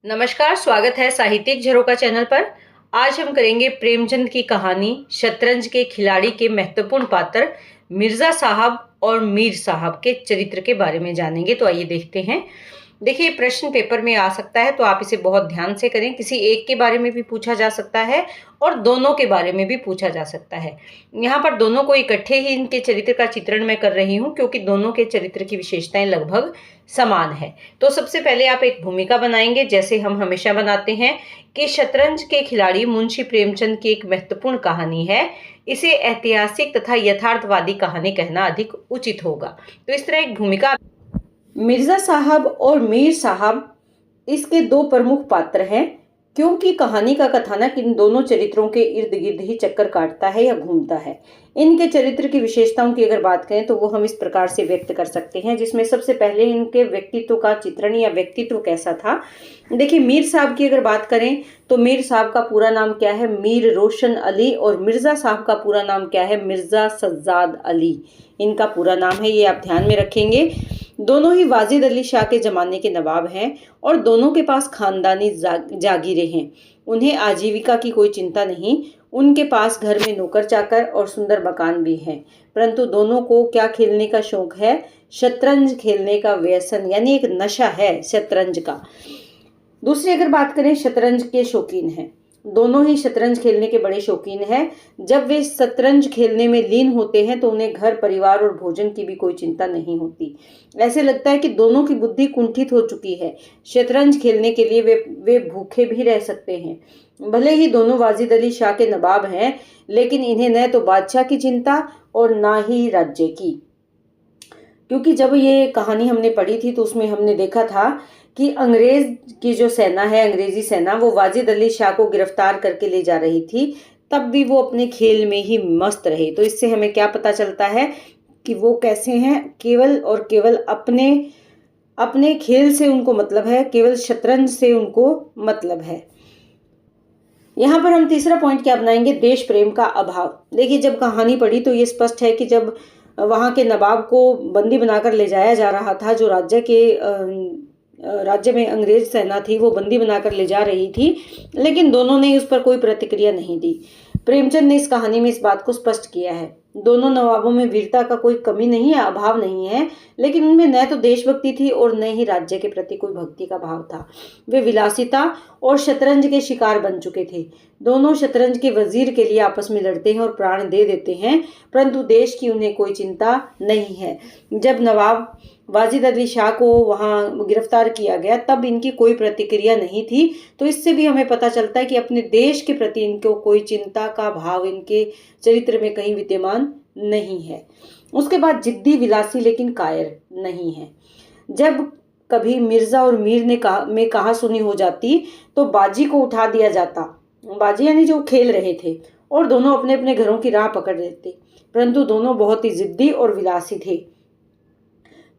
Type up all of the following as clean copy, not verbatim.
नमस्कार, स्वागत है साहित्यिक झरोखा चैनल पर। आज हम करेंगे प्रेमचंद की कहानी शतरंज के खिलाड़ी के महत्वपूर्ण पात्र मिर्जा साहब और मीर साहब के चरित्र के बारे में जानेंगे। तो आइए देखते हैं। देखिए, प्रश्न पेपर में आ सकता है तो आप इसे बहुत ध्यान से करें। किसी एक के बारे में भी पूछा जा सकता है और दोनों के बारे में भी पूछा जा सकता है। यहाँ पर दोनों को इकट्ठे ही इनके चरित्र का चित्रण मैं कर रही हूँ क्योंकि दोनों के चरित्र की विशेषताएं लगभग समान है। तो सबसे पहले आप एक भूमिका बनाएंगे, जैसे हम हमेशा बनाते हैं कि शतरंज के खिलाड़ी मुंशी प्रेमचंद की एक महत्वपूर्ण कहानी है। इसे ऐतिहासिक तथा यथार्थवादी कहानी कहना अधिक उचित होगा। तो इस तरह एक भूमिका। मिर्जा साहब और मीर साहब इसके दो प्रमुख पात्र हैं, क्योंकि कहानी का कथानक इन दोनों चरित्रों के इर्द गिर्द ही चक्कर काटता है या घूमता है। इनके चरित्र की विशेषताओं की अगर बात करें तो वो हम इस प्रकार से व्यक्त कर सकते हैं, जिसमें सबसे पहले इनके व्यक्तित्व का चित्रण या व्यक्तित्व कैसा था। देखिए, मीर साहब की अगर बात करें तो मीर साहब का पूरा नाम क्या है? मीर रोशन अली। और मिर्जा साहब का पूरा नाम क्या है? मिर्जा सज्जाद अली इनका पूरा नाम है, ये आप ध्यान में रखेंगे। दोनों ही वाजिद अली शाह के ज़माने के नवाब हैं और दोनों के पास खानदानी जागीरें हैं। उन्हें आजीविका की कोई चिंता नहीं। उनके पास घर में नौकर चाकर और सुंदर मकान भी हैं। परंतु दोनों को क्या खेलने का शौक है? शतरंज खेलने का व्यसन, यानी एक नशा है शतरंज का। दूसरी अगर बात करें, शतरंज के शौकीन हैं। दोनों ही शतरंज खेलने के बड़े शौकीन हैं। जब वे शतरंज खेलने में लीन होते हैं तो उन्हें घर परिवार और भोजन की भी कोई चिंता नहीं होती। ऐसे लगता है कि दोनों की बुद्धि कुंठित हो चुकी है। शतरंज खेलने के लिए वे भूखे भी रह सकते हैं। भले ही दोनों वाजिद अली शाह के नवाब हैं, लेकिन इन्हें न तो बादशाह की चिंता और ना ही राज्य की। क्योंकि जब ये कहानी हमने पढ़ी थी तो उसमें हमने देखा था कि अंग्रेज की जो सेना है, अंग्रेजी सेना, वो वाजिद अली शाह को गिरफ्तार करके ले जा रही थी। तब भी वो अपने खेल में ही मस्त रहे। तो इससे हमें क्या पता चलता है कि वो कैसे हैं? केवल और केवल अपने खेल से उनको मतलब है, केवल शतरंज से उनको मतलब है। यहाँ पर हम तीसरा पॉइंट क्या बनाएंगे? देश प्रेम का अभाव। देखिए, जब कहानी पढ़ी तो ये स्पष्ट है कि जब वहाँ के नवाब को बंदी बनाकर ले जाया जा रहा था, जो राज्य में अंग्रेज सेना थी वो बंदी बनाकर ले जा रही थी, लेकिन दोनों ने उस पर कोई प्रतिक्रिया नहीं दी। प्रेमचंद ने इस कहानी में इस बात को स्पष्ट किया है। दोनों नवाबों में वीरता का कोई कमी नहीं है, अभाव नहीं है, लेकिन उनमें न तो देशभक्ति थी और न ही राज्य के प्रति कोई भक्ति का भाव था। वे विलासिता और शतरंज के शिकार बन चुके थे। दोनों शतरंज के वजीर के लिए आपस में लड़ते हैं और प्राण दे देते हैं, परंतु देश की उन्हें कोई चिंता नहीं है। जब नवाब वाजिद अली शाह को वहाँ गिरफ्तार किया गया तब इनकी कोई प्रतिक्रिया नहीं थी। तो इससे भी हमें पता चलता है कि अपने देश के प्रति इनको कोई चिंता का भाव इनके चरित्र में कहीं विद्यमान नहीं है। उसके बाद जिद्दी, विलासी, लेकिन कायर नहीं है। जब कभी मिर्जा और मीर ने कहा सुनी हो जाती तो बाजी को उठा दिया जाता। बाजी यानी जो खेल रहे थे, और दोनों अपने अपने घरों की राह पकड़ लेते। परंतु दोनों बहुत ही जिद्दी और विलासी थे।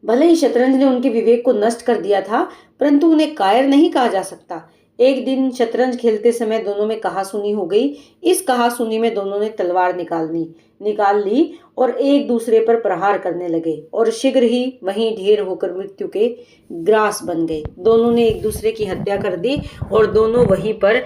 भले ही शतरंज ने उनके विवेक को नष्ट कर दिया था, परंतु उन्हें कायर नहीं कहा जा सकता। एक दिन शतरंज खेलते समय दोनों में कहासुनी हो गई। इस कहासुनी में दोनों ने तलवार निकाल ली और एक दूसरे पर प्रहार करने लगे और शीघ्र ही वहीं ढेर होकर मृत्यु के ग्रास बन गए। दोनों ने एक दूसरे की हत्या कर दी और दोनों वहीं पर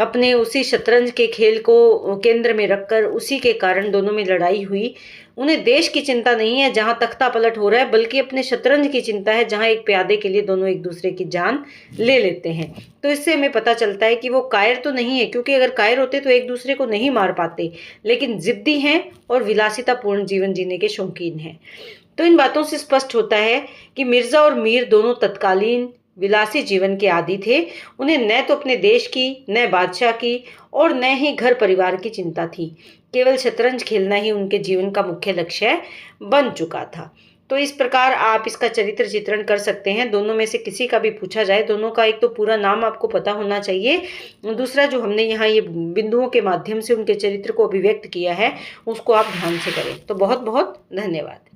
अपने उसी शतरंज के खेल को केंद्र में रखकर उसी के कारण दोनों में लड़ाई हुई। उन्हें देश की चिंता नहीं है जहां तख्ता पलट हो रहा है, बल्कि अपने शतरंज की चिंता है जहां एक प्यादे के लिए दोनों एक दूसरे की जान ले लेते हैं। तो इससे हमें पता चलता है कि वो कायर तो नहीं है, क्योंकि अगर कायर होते तो एक दूसरे को नहीं मार पाते, लेकिन जिद्दी हैं और विलासितापूर्ण जीवन जीने के शौकीन हैं। तो इन बातों से स्पष्ट होता है कि मिर्जा और मीर दोनों तत्कालीन विलासी जीवन के आदी थे। उन्हें न तो अपने देश की, न बादशाह की और न ही घर परिवार की चिंता थी। केवल शतरंज खेलना ही उनके जीवन का मुख्य लक्ष्य बन चुका था। तो इस प्रकार आप इसका चरित्र चित्रण कर सकते हैं। दोनों में से किसी का भी पूछा जाए, दोनों का एक तो पूरा नाम आपको पता होना चाहिए, दूसरा जो हमने यहाँ ये बिंदुओं के माध्यम से उनके चरित्र को अभिव्यक्त किया है उसको आप ध्यान से करें। तो बहुत बहुत धन्यवाद।